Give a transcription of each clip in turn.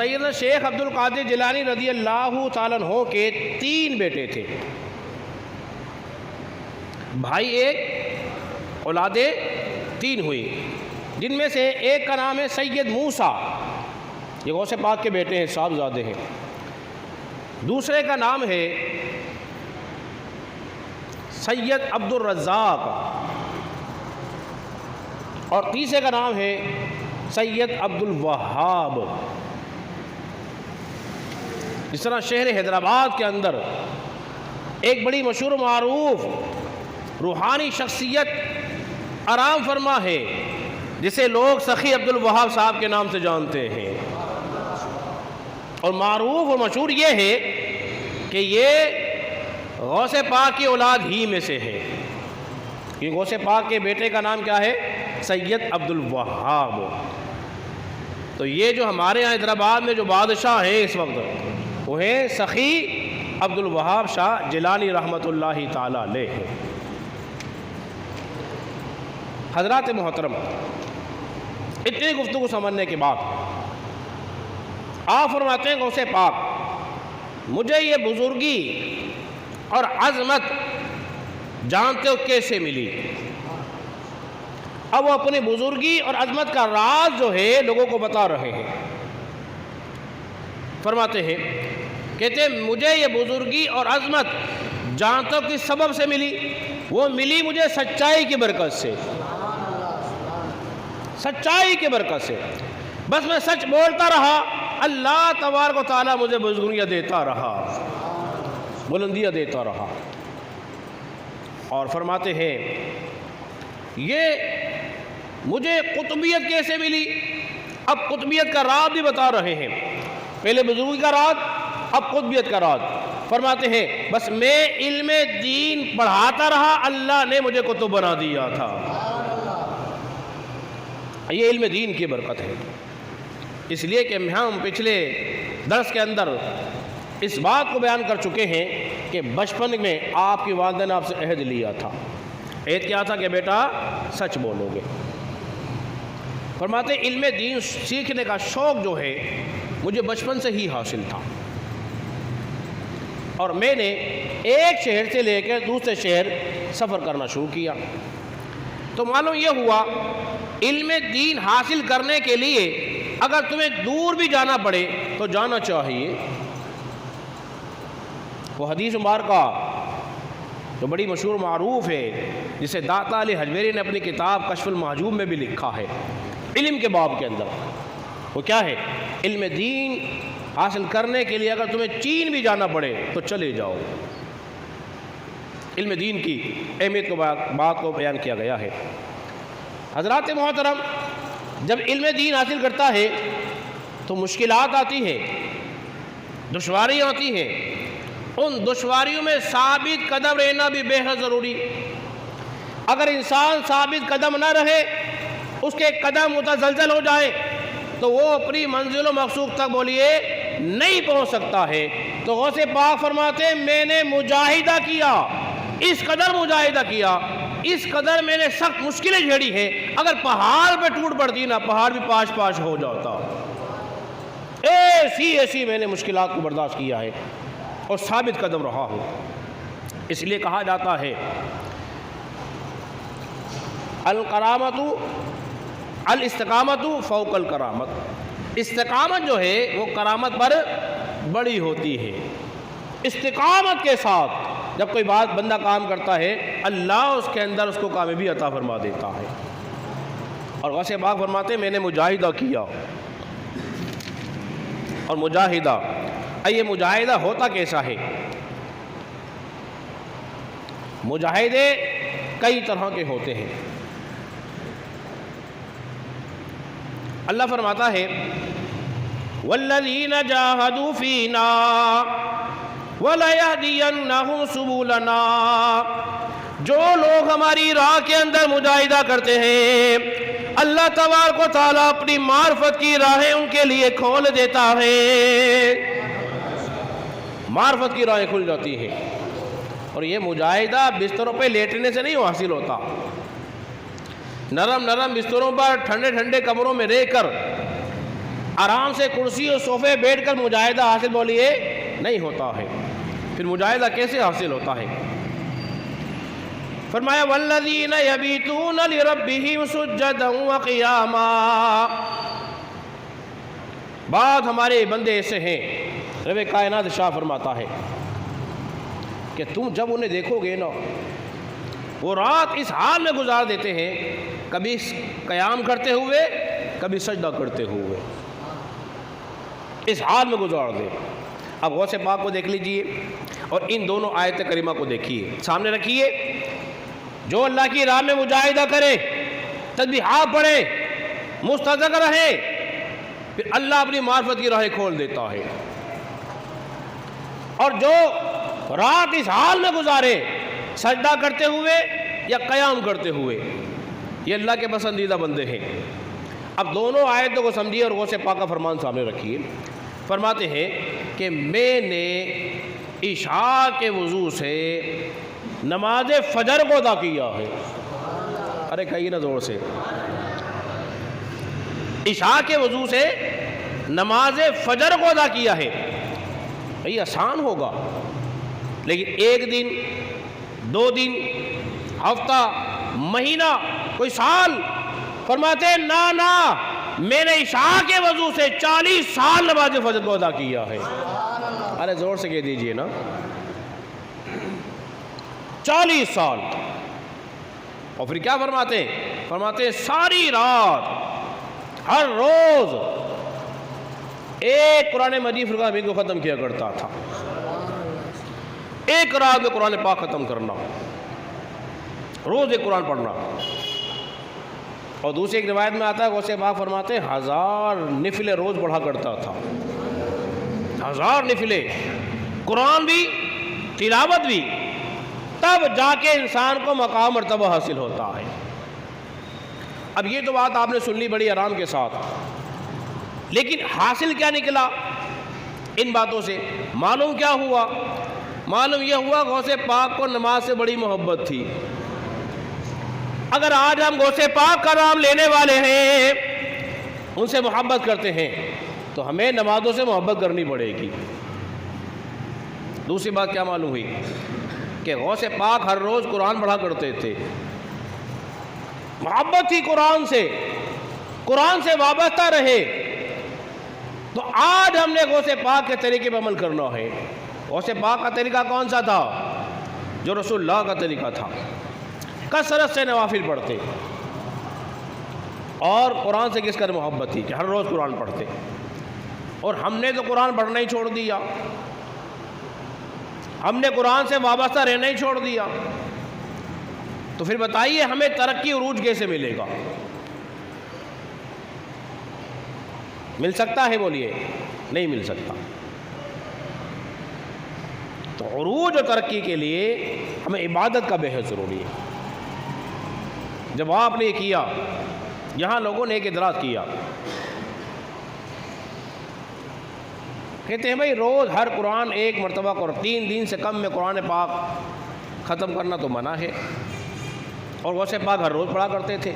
سیدنا شیخ عبد القادر جیلانی رضی اللہ تعالیٰ عنہ کے 3 بیٹے تھے، بھائی ایک اولادیں 3 ہوئی، جن میں سے ایک کا نام ہے سید موسیٰ، یہ غوث پاک کے بیٹے ہیں، صاحبزادے ہیں۔ دوسرے کا نام ہے سید عبد الرزاق، اور تیسرے کا نام ہے سید عبد الوہاب۔ جس طرح شہر حیدرآباد کے اندر ایک بڑی مشہور معروف روحانی شخصیت آرام فرما ہے، جسے لوگ سخی عبد الوہاب صاحب کے نام سے جانتے ہیں، اور معروف اور مشہور یہ ہے کہ یہ غوث پاک کی اولاد ہی میں سے ہے، کہ غوث پاک کے بیٹے کا نام کیا ہے؟ سید عبد الوہاب۔ تو یہ جو ہمارے یہاں حیدرآباد میں جو بادشاہ ہیں اس وقت، وہ ہے سخی عبد الوہاب شاہ جیلانی رحمۃ اللہ تعالی علیہ۔ حضرات محترم، اتنی گفتگو سمجھنے کے بعد آپ فرماتے ہیں غوث پاک مجھے یہ بزرگی اور عظمت جانتے ہو کیسے ملی؟ اب وہ اپنی بزرگی اور عظمت کا راز جو ہے لوگوں کو بتا رہے ہیں۔ فرماتے ہیں، کہتے ہیں مجھے یہ بزرگی اور عظمت جانتے ہو کس سبب سے ملی؟ وہ ملی مجھے سچائی کی برکت سے، سچائی کی برکت سے۔ بس میں سچ بولتا رہا، اللہ تبارک و تعالیٰ مجھے بزرگیاں دیتا رہا، بلندیاں دیتا رہا۔ اور فرماتے ہیں یہ مجھے قطبیت کیسے ملی؟ اب قطبیت کا راز بھی بتا رہے ہیں، پہلے بزرگی کا راز، اب قطبیت کا راز۔ فرماتے ہیں بس میں علم دین پڑھاتا رہا، اللہ نے مجھے قطب بنا دیا تھا۔ یہ علم دین کی برکت ہے، اس لیے کہ ہم پچھلے درس کے اندر اس بات کو بیان کر چکے ہیں کہ بچپن میں آپ کی والدہ نے آپ سے عہد لیا تھا۔ عہد کیا تھا کہ بیٹا سچ بولو گے۔ فرماتے علم دین سیکھنے کا شوق جو ہے مجھے بچپن سے ہی حاصل تھا، اور میں نے ایک شہر سے لے کر دوسرے شہر سفر کرنا شروع کیا۔ تو معلوم یہ ہوا علم دین حاصل کرنے کے لیے اگر تمہیں دور بھی جانا پڑے تو جانا چاہیے۔ وہ حدیث مبارکہ جو بڑی مشہور معروف ہے، جسے داتا علی حجویری نے اپنی کتاب کشف المحجوب میں بھی لکھا ہے، علم کے باب کے اندر، وہ کیا ہے؟ علم دین حاصل کرنے کے لیے اگر تمہیں چین بھی جانا پڑے تو چلے جاؤ۔ علم دین کی اہمیت کو بات کو بیان کیا گیا ہے۔ حضرات محترم، جب علم دین حاصل کرتا ہے تو مشکلات آتی ہیں، دشواریاں آتی ہیں، ان دشواریوں میں ثابت قدم رہنا بھی بے حد ضروری۔ اگر انسان ثابت قدم نہ رہے، اس کے قدم متزلزل ہو جائے تو وہ اپنی منزل و مقصود تک بولیے نہیں پہنچ سکتا ہے۔ تو غوث پاک فرماتے ہیں میں نے مجاہدہ کیا، اس قدر مجاہدہ کیا، اس قدر میں نے سخت مشکلیں جھیڑی ہیں، اگر پہاڑ پہ ٹوٹ پڑتی نا پہاڑ بھی پاش پاش ہو جاتا، ایسی میں نے مشکلات کو برداشت کیا ہے اور ثابت قدم رہا ہوں۔ اس لیے کہا جاتا ہے الکرامت الاستقامت فوق الکرامت، استقامت جو ہے وہ کرامت پر بڑی ہوتی ہے۔ استقامت کے ساتھ جب کوئی بات بندہ کام کرتا ہے، اللہ اس کے اندر اس کو کامیابی عطا فرما دیتا ہے۔ اور غوث پاک فرماتے ہیں میں نے مجاہدہ کیا، اور مجاہدہ، یہ مجاہدہ ہوتا کیسا ہے؟ مجاہدے کئی طرح کے ہوتے ہیں۔ اللہ فرماتا ہے وَالَّذِينَ جَاهَدُوا فِينَا وَلَيَهْدِيَنَّهُمْ سُبُلَنَا، جو لوگ ہماری راہ کے اندر مجاہدہ کرتے ہیں، اللہ تبارک و تعالیٰ اپنی معرفت کی راہیں ان کے لیے کھول دیتا ہے، معرفت کی راہیں کھل جاتی ہیں۔ اور یہ مجاہدہ بستروں پہ لیٹنے سے نہیں حاصل ہوتا، نرم نرم بستروں پر ٹھنڈے ٹھنڈے کمروں میں رہ کر آرام سے کرسی اور صوفے بیٹھ کر مجاہدہ حاصل بولیے نہیں ہوتا ہے، پھر مجاہدہ کیسے حاصل ہوتا ہے؟ فرمایا والذین یبیتون لربہم سجدا وقیاما، بعض ہمارے بندے ایسے ہیں، رب کائنات شاہ فرماتا ہے کہ تم جب انہیں دیکھو گے نا، وہ رات اس حال میں گزار دیتے ہیں، کبھی قیام کرتے ہوئے کبھی سجدہ کرتے ہوئے، اس حال میں گزار دے۔ اب غوث پاک کو دیکھ لیجئے اور ان دونوں آیت کریمہ کو دیکھیے، سامنے رکھیے۔ جو اللہ کی راہ میں مجاہدہ کرے، تسبیحات پڑھے، مستذکر رہے، پھر اللہ اپنی معرفت کی راہیں کھول دیتا ہے۔ اور جو رات اس حال میں گزارے، سجدہ کرتے ہوئے یا قیام کرتے ہوئے، یہ اللہ کے پسندیدہ بندے ہیں۔ اب دونوں آیتوں کو سمجھیے اور غوث پاک کا فرمان سامنے رکھیے۔ فرماتے ہیں کہ میں نے عشاء کے وضو سے نماز فجر کو ادا کیا ہے۔ ارے کہیے نا زور سے، عشاء کے وضو سے نماز فجر کو ادا کیا ہے۔ یہ آسان ہوگا، لیکن ایک دن، 2 دن، ہفتہ، مہینہ، کوئی سال؟ فرماتے ہیں نا، میں نے عشاء کے وضو سے 40 سال نماز فجر کو ادا کیا ہے۔ ارے زور سے کہہ دیجئے نا، 40 سال۔ اور پھر کیا فرماتے ہیں؟ فرماتے ہیں ساری رات، ہر روز ایک قرآن مجید فرقان حمید کو ختم کیا کرتا تھا۔ ایک رات میں قرآن پاک ختم کرنا، روز ایک قرآن پڑھنا۔ اور دوسری ایک روایت میں آتا ہے غوث پاک فرماتے ہیں 1000 نفلیں روز پڑھا کرتا تھا، 1000 نفلیں، قرآن بھی، تلاوت بھی، تب جا کے انسان کو مقام مرتبہ حاصل ہوتا ہے۔ اب یہ تو بات آپ نے سن لی بڑی آرام کے ساتھ، لیکن حاصل کیا نکلا ان باتوں سے؟ معلوم کیا ہوا؟ معلوم یہ ہوا غوث پاک کو نماز سے بڑی محبت تھی۔ اگر آج ہم غوث پاک کا نام لینے والے ہیں، ان سے محبت کرتے ہیں، تو ہمیں نمازوں سے محبت کرنی پڑے گی۔ دوسری بات کیا معلوم ہوئی؟ کہ غوث پاک ہر روز قرآن پڑھا کرتے تھے، محبت تھی قرآن سے، قرآن سے وابستہ رہے۔ تو آج ہم نے غوث پاک کے طریقے پر عمل کرنا ہے۔ غوث پاک کا طریقہ کون سا تھا؟ جو رسول اللہ کا طریقہ تھا، کثرت سے نوافل پڑھتے، اور قرآن سے کس قدر محبت تھی کہ ہر روز قرآن پڑھتے۔ اور ہم نے تو قرآن پڑھنا ہی چھوڑ دیا، ہم نے قرآن سے وابستہ رہنا ہی چھوڑ دیا، تو پھر بتائیے ہمیں ترقی عروج کیسے ملے گا؟ مل سکتا ہے؟ بولیے، نہیں مل سکتا۔ تو عروج اور ترقی کے لیے ہمیں عبادت کا بے حد ضروری ہے۔ جب آپ نے یہ کیا، یہاں لوگوں نے ایک اعتراض کیا، کہتے ہیں بھائی روز ہر قرآن ایک مرتبہ اور 3 دن سے کم میں قرآن پاک ختم کرنا تو منع ہے، اور غوث پاک ہر روز پڑھا کرتے تھے،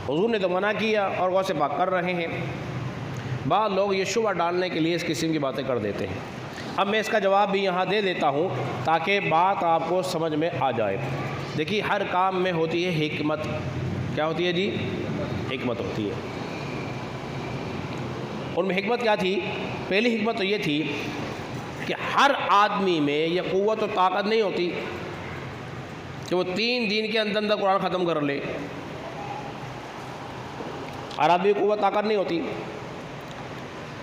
حضور نے تو منع کیا اور غوث پاک کر رہے ہیں۔ بعض لوگ یہ شبہ ڈالنے کے لیے اس قسم کی باتیں کر دیتے ہیں۔ اب میں اس کا جواب بھی یہاں دے دیتا ہوں تاکہ بات آپ کو سمجھ میں آ جائے۔ دیکھیے ہر کام میں ہوتی ہے حکمت۔ کیا ہوتی ہے جی؟ حکمت ہوتی ہے۔ ان میں حکمت کیا تھی؟ پہلی حکمت تو یہ تھی کہ ہر آدمی میں یہ قوت و طاقت نہیں ہوتی کہ وہ 3 دن کے اندر اندر قرآن ختم کر لے۔ ہر آدمی کی قوت طاقت نہیں ہوتی،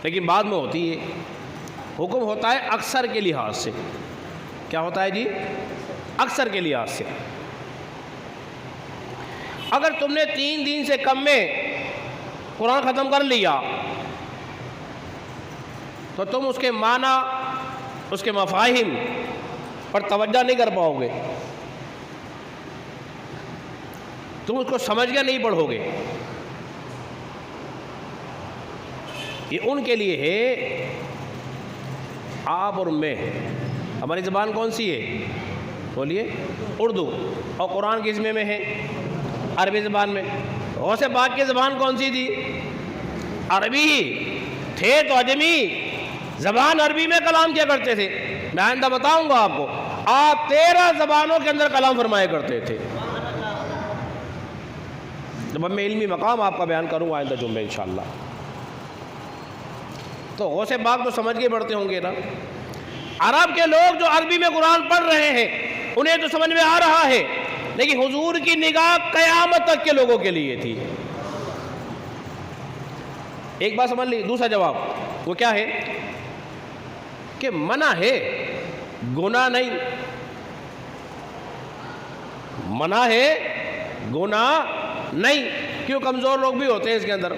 لیکن بعد میں ہوتی ہے۔ حکم ہوتا ہے اکثر کے لحاظ سے۔ کیا ہوتا ہے جی؟ اکثر کے لحاظ سے۔ اگر تم نے 3 دن سے کم میں قرآن ختم کر لیا تو تم اس کے معنی، اس کے مفاہیم پر توجہ نہیں کر پاؤ گے، تم اس کو سمجھ کے نہیں پڑھو گے۔ یہ ان کے لیے ہے، آپ اور میں۔ ہماری زبان کون سی ہے؟ بولیے، اردو۔ اور قرآن کس میں ہے؟ عربی زبان میں۔ غوث پاک کی زبان کون سی تھی؟ عربی تھے تو اجمی، زبان عربی میں کلام کیا کرتے تھے. میں آئندہ بتاؤں گا آپ کو. آپ 13 زبانوں کے اندر کلام فرمایا کرتے تھے. جب میں علمی مقام آپ کا بیان کروں آئندہ جمعہ انشاءاللہ. تو غوث پاک تو سمجھ کے پڑھتے ہوں گے نا. عرب کے لوگ جو عربی میں قرآن پڑھ رہے ہیں انہیں تو سمجھ میں آ رہا ہے، لیکن حضور کی نگاہ قیامت تک کے لوگوں کے لیے تھی. ایک بات سمجھ لی. دوسرا جواب وہ کیا ہے کہ منع ہے، گناہ نہیں. منع ہے، گناہ نہیں. کیوں؟ کمزور لوگ بھی ہوتے ہیں اس کے اندر.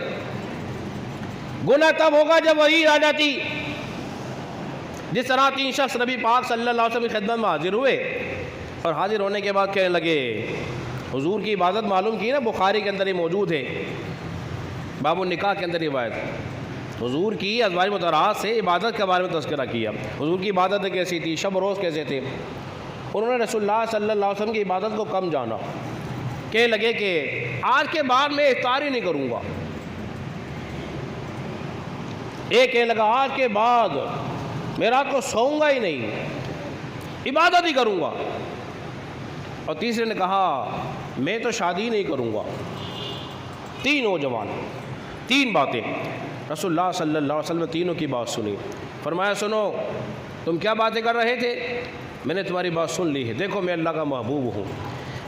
گناہ تب ہوگا جب وحی آ جاتی. جس طرح 3 شخص نبی پاک صلی اللہ علیہ وسلم کی خدمت میں حاضر ہوئے اور حاضر ہونے کے بعد کہنے لگے، حضور کی عبادت معلوم کی نا، بخاری کے اندر یہ موجود ہے، باب النکاح کے اندر روایت. حضور کی ازواج مطہرات سے عبادت کے بارے میں تذکرہ کیا. حضور کی عبادت کیسی تھی، شب روز کیسے تھے. انہوں نے رسول اللہ صلی اللہ علیہ وسلم کی عبادت کو کم جانا. کہنے لگے کہ آج کے بعد میں افطار ہی نہیں کروں گا. ایک کہنے لگا آج کے بعد میں رات کو سوؤں گا ہی نہیں، عبادت ہی کروں گا. اور تیسرے نے کہا میں تو شادی نہیں کروں گا. 3 نوجوان، 3 باتیں. رسول اللہ صلی اللہ علیہ وسلم نے تینوں کی بات سنی. فرمایا سنو، تم کیا باتیں کر رہے تھے؟ میں نے تمہاری بات سن لی ہے. دیکھو میں اللہ کا محبوب ہوں،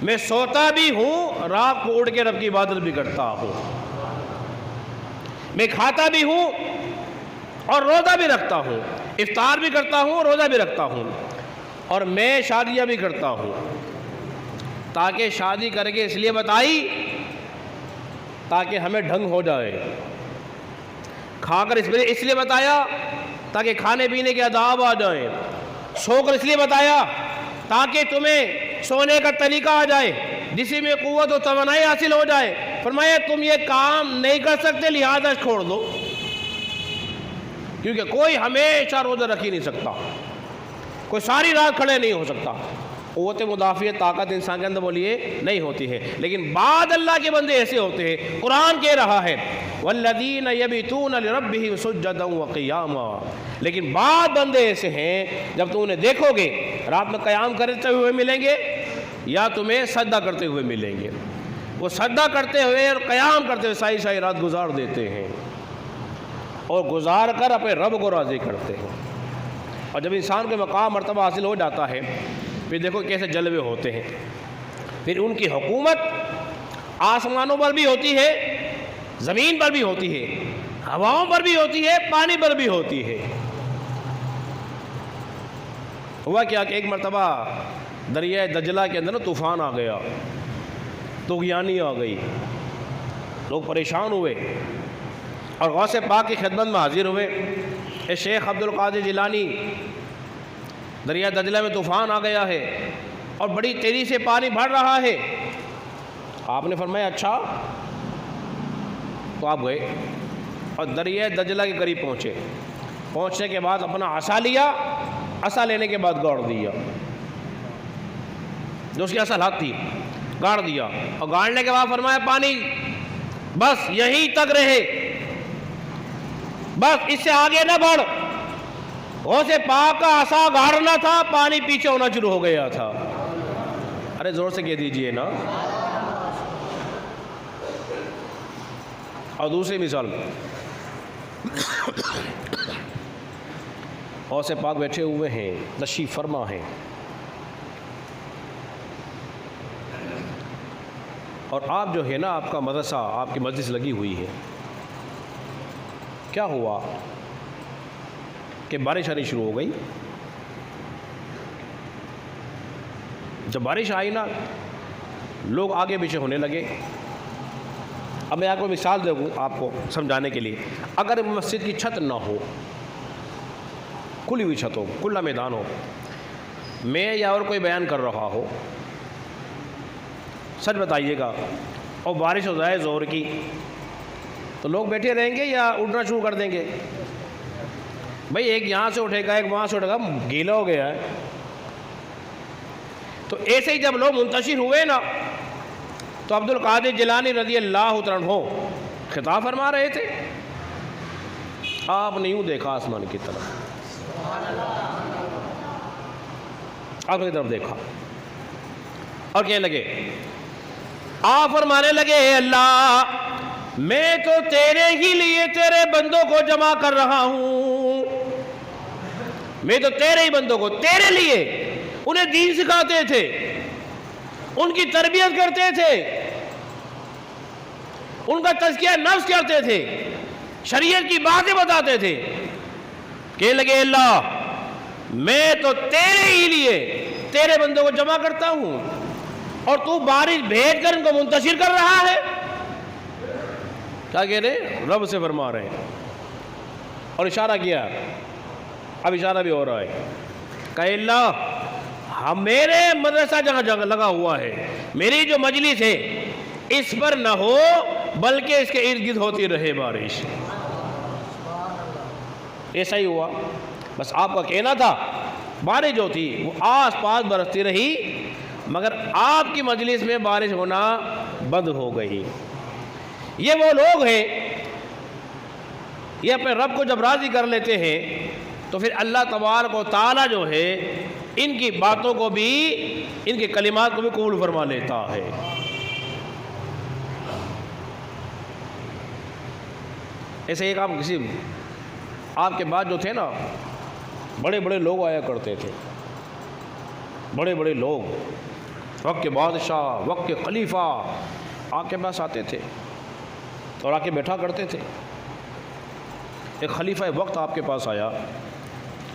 میں سوتا بھی ہوں، رات کو اٹھ کے رب کی عبادت بھی کرتا ہوں، میں کھاتا بھی ہوں اور روزہ بھی رکھتا ہوں، افطار بھی کرتا ہوں اور روزہ بھی رکھتا ہوں، اور میں شادیاں بھی کرتا ہوں. تاکہ شادی کر کے اس لیے بتائی تاکہ ہمیں ڈھنگ ہو جائے. کھا کر اس لیے بتایا تاکہ کھانے پینے کے آداب آ جائیں. سو کر اس لیے بتایا تاکہ تمہیں سونے کا طریقہ آ جائے، جسم میں قوت و توانائی حاصل ہو جائے. فرمایا تم یہ کام نہیں کر سکتے لہذا چھوڑ دو. کیونکہ کوئی ہمیشہ روزہ رکھ ہی نہیں سکتا، کوئی ساری رات کھڑے نہیں ہو سکتا. قوت مدافعت طاقت انسان کے اندر بولیے نہیں ہوتی ہے. لیکن بعد اللہ کے بندے ایسے ہوتے ہیں. قرآن کہہ رہا ہے والذین یبیتون لربہم سجدا وقیاما. لیکن بعد بندے ایسے ہیں جب تم انہیں دیکھو گے رات میں قیام کرتے ہوئے ملیں گے یا تمہیں سجدہ کرتے ہوئے ملیں گے. وہ سجدہ کرتے ہوئے اور قیام کرتے ہوئے ساری ساری رات گزار دیتے ہیں اور گزار کر اپنے رب کو راضی کرتے ہیں. اور جب انسان کے مقام مرتبہ حاصل ہو جاتا ہے پھر دیکھو کیسے جلوے ہوتے ہیں. پھر ان کی حکومت آسمانوں پر بھی ہوتی ہے، زمین پر بھی ہوتی ہے، ہواؤں پر بھی ہوتی ہے، پانی پر بھی ہوتی ہے. ہوا کیا کہ ایک مرتبہ دریائے دجلہ کے اندر طوفان آ گیا، طغیانی آ گئی. لوگ پریشان ہوئے اور غوث پاک کی خدمت میں حاضر ہوئے. اے شیخ عبد القادر جیلانی، دریا دجلہ میں طوفان آ گیا ہے اور بڑی تیزی سے پانی بڑھ رہا ہے. آپ نے فرمایا اچھا. تو آپ گئے اور دریا دجلہ کے قریب پہنچے. پہنچنے کے بعد اپنا عصا لیا، عصا لینے کے بعد گاڑ دیا، جو اس کی اصل حد تھی گاڑ دیا. اور گاڑنے کے بعد فرمایا پانی بس یہیں تک رہے، بس اس سے آگے نہ بڑھ. غوث پاک کا عصا گاڑنا تھا، پانی پیچھے ہونا شروع ہو گیا تھا. ارے زور سے کہہ دیجئے نا. اور دوسری مثال، غوث پاک بیٹھے ہوئے ہیں، تشریف فرما ہیں، اور آپ جو ہے نا آپ کا مدرسہ، آپ کی مجلس لگی ہوئی ہے. کیا ہوا کہ بارش آنی شروع ہو گئی. جب بارش آئی نا لوگ آگے پیچھے ہونے لگے. اب میں آپ کو مثال دوں آپ کو سمجھانے کے لیے. اگر مسجد کی چھت نہ ہو، کھلی ہوئی چھت ہو، کھلا میدان ہو، میں یا اور کوئی بیان کر رہا ہو، سچ بتائیے گا، اور بارش ہو جائے زور کی، تو لوگ بیٹھے رہیں گے یا اٹھنا شروع کر دیں گے؟ بھئی ایک یہاں سے اٹھے گا، ایک وہاں سے اٹھے گا، گیلا ہو گیا ہے. تو ایسے ہی جب لوگ منتشر ہوئے نا تو عبد القادر جیلانی رضی اللہ عنہ خطاب فرما رہے تھے. آپ نے یوں دیکھا آسمان کی طرف، آپ کی طرف دیکھا اور کہنے لگے، آپ فرمانے لگے اے اللہ میں تو تیرے ہی لیے تیرے بندوں کو جمع کر رہا ہوں، میں تو تیرے ہی بندوں کو تیرے لیے انہیں دین سکھاتے تھے، ان کی تربیت کرتے تھے، ان کا تزکیہ نفس کرتے تھے، شریعت کی باتیں بتاتے تھے۔ کہنے لگے اللہ میں تو تیرے ہی لیے تیرے بندوں کو جمع کرتا ہوں اور تو بارش بھیج کر ان کو منتشر کر رہا ہے۔ کیا کہہ رہے؟ رب سے فرما رہے ہیں اور اشارہ کیا، اب اشارہ بھی ہو رہا ہے کہ اللہ میرے مدرسہ جہاں لگا ہوا ہے، میری جو مجلس ہے اس پر نہ ہو بلکہ اس کے ارد گرد ہوتی رہے بارش۔ ایسا ہی ہوا، بس آپ کا کہنا تھا بارش جو تھی وہ آس پاس برستی رہی، مگر آپ کی مجلس میں بارش ہونا بند ہو گئی۔ یہ وہ لوگ ہیں، یہ اپنے رب کو جب راضی کر لیتے ہیں تو پھر اللہ تبارک و تعالی جو ہے ان کی باتوں کو بھی، ان کے کلمات کو بھی قبول فرما لیتا ہے۔ ایسے ایک آپ کے بعد جو تھے نا، بڑے بڑے لوگ آیا کرتے تھے، بڑے بڑے لوگ، وقت کے بادشاہ، وقت کے خلیفہ آپ کے پاس آتے تھے اور آ کے بیٹھا کرتے تھے۔ ایک خلیفہ وقت آپ کے پاس آیا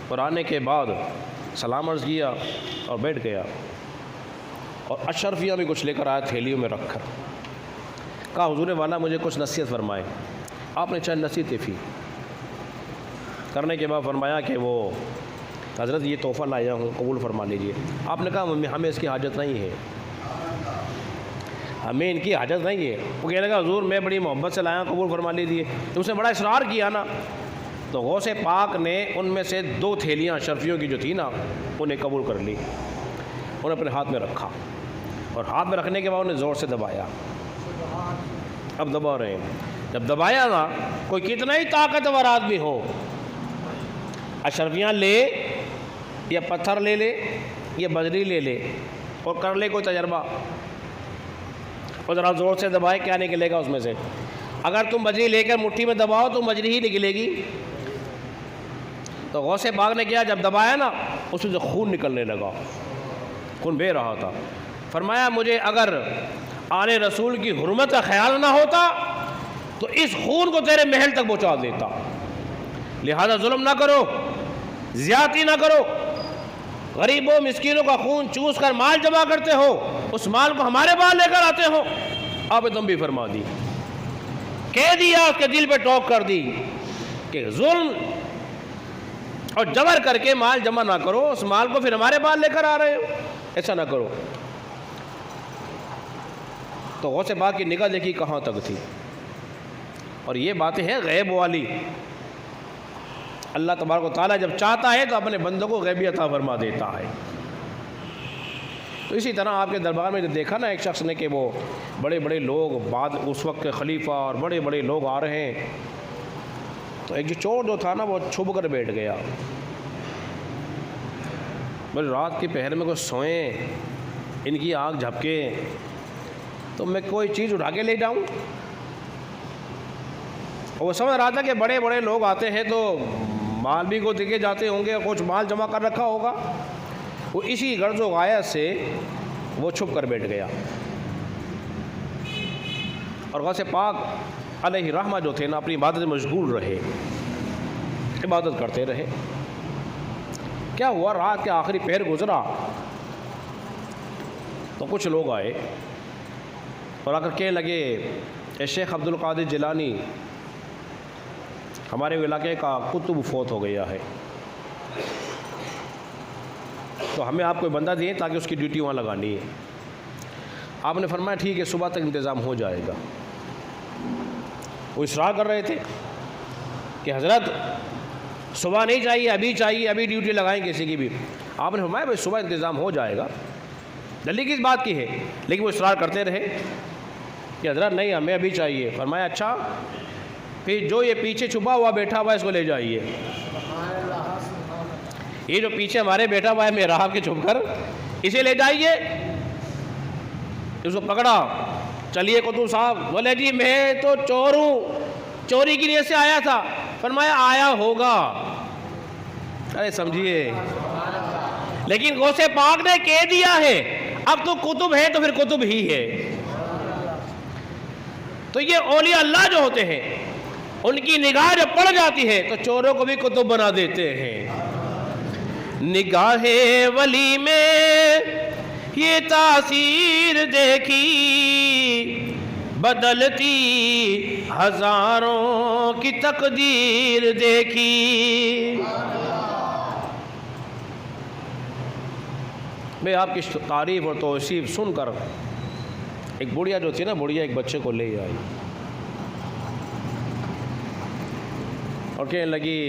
اور آنے کے بعد سلام عرض کیا اور بیٹھ گیا، اور اشرفیہ میں کچھ لے کر آیا تھیلیوں میں رکھ کر، کہا حضور والا مجھے کچھ نصیحت فرمائے۔ آپ نے چند نصیحتیں کی، کرنے کے بعد فرمایا کہ وہ حضرت یہ تحفہ لایا ہوں قبول فرما لیجئے۔ آپ نے کہا ہمیں اس کی حاجت نہیں ہے، ہمیں ان کی حاجت نہیں ہے۔ وہ کہنے لگا حضور میں بڑی محبت سے لایا ہوں قبول فرما لیجئے۔ تو اس نے بڑا اصرار کیا نا، تو غوث پاک نے ان میں سے 2 تھیلیاں اشرفیوں کی جو تھی نا انہیں قبول کر لی، انہیں اپنے ہاتھ میں رکھا، اور ہاتھ میں رکھنے کے بعد انہیں زور سے دبایا۔ اب دبا رہے ہیں، جب دبایا نا، کوئی کتنا ہی طاقتور آدمی ہو، اشرفیاں لے یا پتھر لے لے یا بجری لے لے اور کر لے کوئی تجربہ، اور ذرا زور سے دبائے، کیا نکلے گا اس میں سے؟ اگر تم بجری لے کر مٹھی میں دباؤ تو بجری ہی نکلے گی۔ تو غوث پاک نے کیا، جب دبایا نا اس میں سے خون نکلنے لگا، خون بہہ رہا تھا۔ فرمایا مجھے اگر آل رسول کی حرمت کا خیال نہ ہوتا تو اس خون کو تیرے محل تک پہنچا دیتا، لہذا ظلم نہ کرو، زیادتی نہ کرو، غریبوں مسکینوں کا خون چوس کر مال جمع کرتے ہو، اس مال کو ہمارے پاس لے کر آتے ہو۔ آپ نے تم بھی فرما دی، کہہ دیا، اس کے دل پہ ٹوک کر دی کہ ظلم اور جبر کر کے مال جمع نہ کرو، اس مال کو پھر ہمارے پاس لے کر آ رہے ہو، ایسا نہ کرو۔ تو غوث پاک کی نگاہ دیکھی کہاں تک تھی، اور یہ باتیں ہیں غیب والی۔ اللہ تبارک و تعالیٰ جب چاہتا ہے تو اپنے بندوں کو غیبی عطا فرما دیتا ہے۔ تو اسی طرح آپ کے دربار میں جب دیکھا نا ایک شخص نے کہ وہ بڑے بڑے لوگ، بعد اس وقت کے خلیفہ اور بڑے بڑے لوگ آ رہے ہیں، تو ایک جو چور جو تھا نا وہ چھپ کر بیٹھ گیا، بولے رات کے پہر میں کوئی سوئیں، ان کی آنکھ جھپکے تو میں کوئی چیز اٹھا کے لے جاؤں۔ اور وہ سمجھ رہا تھا کہ بڑے بڑے لوگ آتے ہیں تو مال بھی کو دکھے جاتے ہوں گے، کچھ مال جمع کر رکھا ہوگا۔ وہ اسی غرض و غایت سے وہ چھپ کر بیٹھ گیا، اور غوث پاک علیہ رحمہ جو تھے نا اپنی عبادت میں مشغول رہے، عبادت کرتے رہے۔ کیا ہوا، رات کے آخری پہر گزرا تو کچھ لوگ آئے اور آ کر کہنے لگے اے شیخ عبد القادر جیلانی، ہمارے علاقے کا قطب فوت ہو گیا ہے، تو ہمیں آپ کوئی بندہ دیں تاکہ اس کی ڈیوٹی وہاں لگانی ہے۔ آپ نے فرمایا ٹھیک ہے، صبح تک انتظام ہو جائے گا۔ وہ اصرار کر رہے تھے کہ حضرت صبح نہیں چاہیے، ابھی چاہیے، ابھی ڈیوٹی لگائیں کسی کی بھی۔ آپ نے فرمایا بھائی صبح انتظام ہو جائے گا، جلدی کس بات کی ہے؟ لیکن وہ اصرار کرتے رہے کہ حضرت نہیں ہمیں ابھی چاہیے۔ فرمایا اچھا پھر جو یہ پیچھے چھپا ہوا بیٹھا ہوا ہے اس کو لے جائیے. یہ جو پیچھے ہمارے بیٹھا ہوا ہے محراب کے چھپ کر, اسے لے جائیے. اس کو پکڑا, چلیے قطب صاحب. بولے جی میں تو چور ہوں, چوری کی نیت سے آیا تھا. فرمایا آیا ہوگا, ارے سمجھیے, لیکن غوث پاک نے کہہ دیا ہے اب تو قطب ہے تو پھر قطب ہی ہے. تو یہ اولیاء اللہ جو ہوتے ہیں ان کی نگاہ جب پڑ جاتی ہے تو چوروں کو بھی قطب بنا دیتے ہیں. نگاہ ولی میں یہ تاثیر دیکھی, بدلتی ہزاروں کی تقدیر دیکھی. میں آپ کی تعریف اور توصیف سن کر, ایک بڑھیا جو تھی نا, بڑھیا ایک بچے کو لے آئی اور کہنے لگی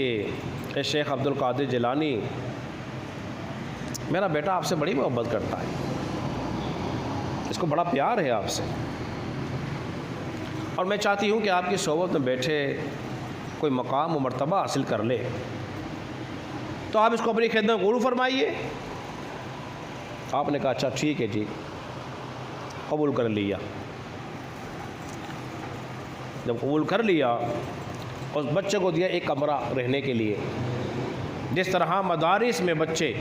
اے شیخ عبد القادر جیلانی, میرا بیٹا آپ سے بڑی محبت کرتا ہے, اس کو بڑا پیار ہے آپ سے, اور میں چاہتی ہوں کہ آپ کی صحبت میں بیٹھے کوئی مقام و مرتبہ حاصل کر لے, تو آپ اس کو اپنی خدمت قبول فرمائیے. آپ نے کہا اچھا ٹھیک ہے جی, قبول کر لیا. جب قبول کر لیا, اس بچے کو دیا ایک کمرہ رہنے کے لیے. جس طرح مدارس میں بچے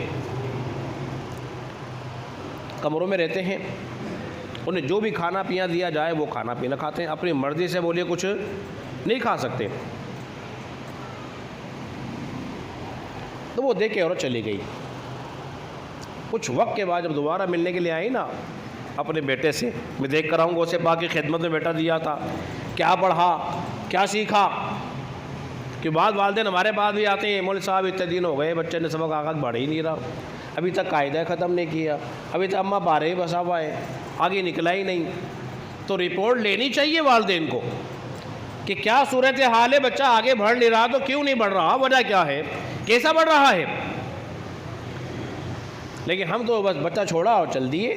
کمروں میں رہتے ہیں, انہیں جو بھی کھانا پینا دیا جائے وہ کھانا پینا کھاتے ہیں, اپنی مرضی سے بولیے کچھ نہیں کھا سکتے. تو وہ دیکھ کے عورت چلی گئی. کچھ وقت کے بعد جب دوبارہ ملنے کے لیے آئی نا اپنے بیٹے سے, میں دیکھ کر آؤں گا اسے پاک کی خدمت میں بیٹا دیا تھا, کیا پڑھا کیا سیکھا. کہ بعد والدین ہمارے پاس بھی آتے ہیں, مولوی صاحب اتنے دن ہو گئے بچے نے سبق آغاز بڑھ ہی نہیں رہا, ابھی تک قاعدہ ختم نہیں کیا, ابھی تک اماں بارے ہی بسا ہوا ہے, آگے نکلا ہی نہیں. تو رپورٹ لینی چاہیے والدین کو کہ کیا صورت حال ہے, بچہ آگے بڑھ نہیں رہا تو کیوں نہیں بڑھ رہا, وجہ کیا ہے, کیسا بڑھ رہا ہے. لیکن ہم تو بس بچہ چھوڑا اور چل دیے.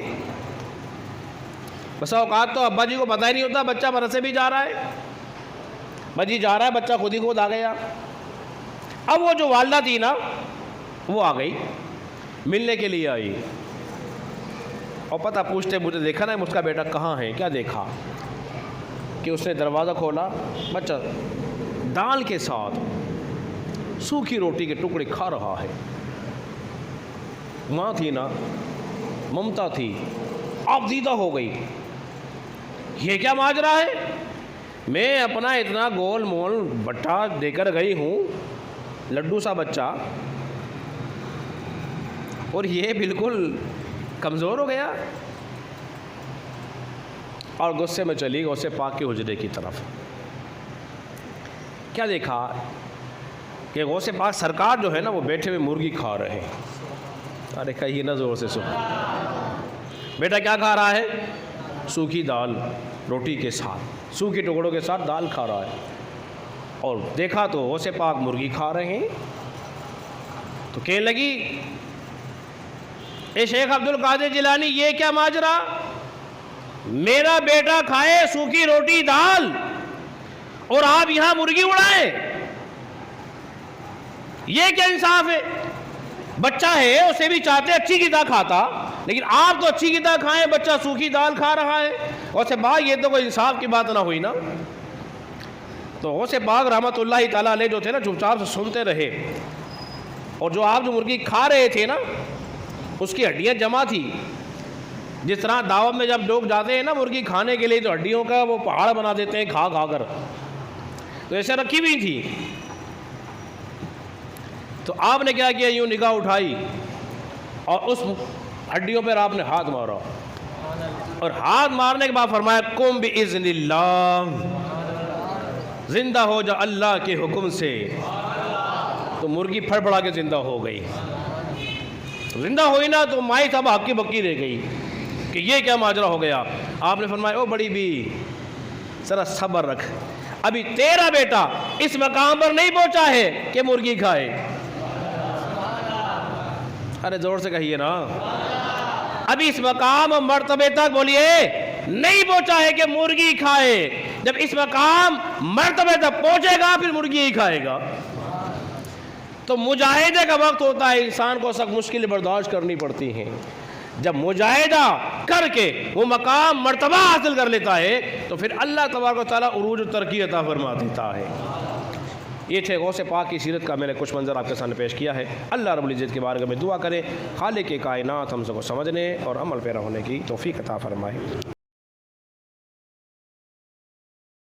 بسا اوقات تو ابا جی کو پتہ ہی نہیں ہوتا بچہ مدرسے بھی جا رہا ہے, بجی جا رہا ہے, بچہ خود ہی خود آ گیا. اب وہ جو والدہ تھی نا وہ آ گئی, ملنے کے لیے آئی, اور پتہ پوچھتے مجھے دیکھا نا اس کا بیٹا کہاں ہے, کیا دیکھا کہ اس نے دروازہ کھولا, بچہ دال کے ساتھ سوکھی روٹی کے ٹکڑے کھا رہا ہے. ماں تھی نا, ممتا تھی, آبدیدہ ہو گئی, یہ کیا ماجرا ہے, میں اپنا اتنا گول مول بٹا دے کر گئی ہوں, لڈو سا بچہ, اور یہ بالکل کمزور ہو گیا. اور غصے میں چلی غوث پاک کے حجرے کی طرف. کیا دیکھا کہ غوث پاک سرکار جو ہے نا وہ بیٹھے ہوئے مرغی کھا رہے ہیں. ارے کہیے نا زور سے سن, بیٹا کیا کھا رہا ہے, سوکھی دال روٹی کے ساتھ, سوکھی ٹکڑوں کے ساتھ دال کھا رہا ہے. اور دیکھا تو غوث پاک مرغی کھا رہے ہیں. تو کہنے لگی اے شیخ عبد القادر جیلانی, یہ کیا ماجرا, میرا بیٹا کھائے سوکھی روٹی دال اور آپ یہاں مرغی اڑائیں, یہ کیا انصاف ہے. بچہ ہے اسے بھی چاہتے اچھی غذا کھاتا, لیکن آپ تو اچھی غذا کھائیں, بچہ سوکھی دال کھا رہا ہے. غوث پاک یہ تو کوئی انصاف کی بات نہ ہوئی نا. تو غوث پاک رحمۃ اللہ تعالیٰ علیہ جو تھے نا چپ چاپ سے سنتے رہے, اور جو آپ جو مرغی کھا رہے تھے نا اس کی ہڈیاں جمع تھی. جس طرح دعوت میں جب لوگ جاتے ہیں نا مرغی کھانے کے لیے تو ہڈیوں کا وہ پہاڑ بنا دیتے ہیں کھا کھا کر, تو ایسے رکھی ہوئی تھی. تو آپ نے کیا کیا, یوں نگاہ اٹھائی اور اس ہڈیوں پر آپ نے ہاتھ مارا, اور ہاتھ مارنے کے بعد فرمایا قم باذن اللہ, زندہ ہو جا اللہ کے حکم سے. تو مرغی پھڑ پڑا کے زندہ ہو گئی. زندہ ہوئی نا تو مائی صاحب ہکی بکی رہ گئی کہ یہ کیا ماجرا ہو گیا. آپ نے فرمایا او بڑی بھی ذرا صبر رکھ, ابھی تیرا بیٹا اس مقام پر نہیں پہنچا ہے کہ مرغی کھائے. ارے زور سے کہیے نا, ابھی اس مقام مرتبے تک بولیے نہیں پہنچا ہے کہ مرغی کھائے. جب اس مقام مرتبے تک پہنچے گا پھر مرغی ہی کھائے گا۔ تو مجاہدے کا وقت ہوتا ہے، انسان کو سخت مشکل برداشت کرنی پڑتی ہیں۔ جب مجاہدہ کر کے وہ مقام مرتبہ حاصل کر لیتا ہے تو پھر اللہ تبارک و تعالیٰ عروج و ترقی عطا فرما دیتا ہے۔ یہ تھے غوث پاک کی سیرت کا میں نے کچھ منظر آپ کے سامنے پیش کیا ہے۔ اللہ رب العزت کے بارگاہ میں دعا کریں خالق کائنات ہم سب کو سمجھنے اور عمل پیرا ہونے کی توفیق عطا فرمائے۔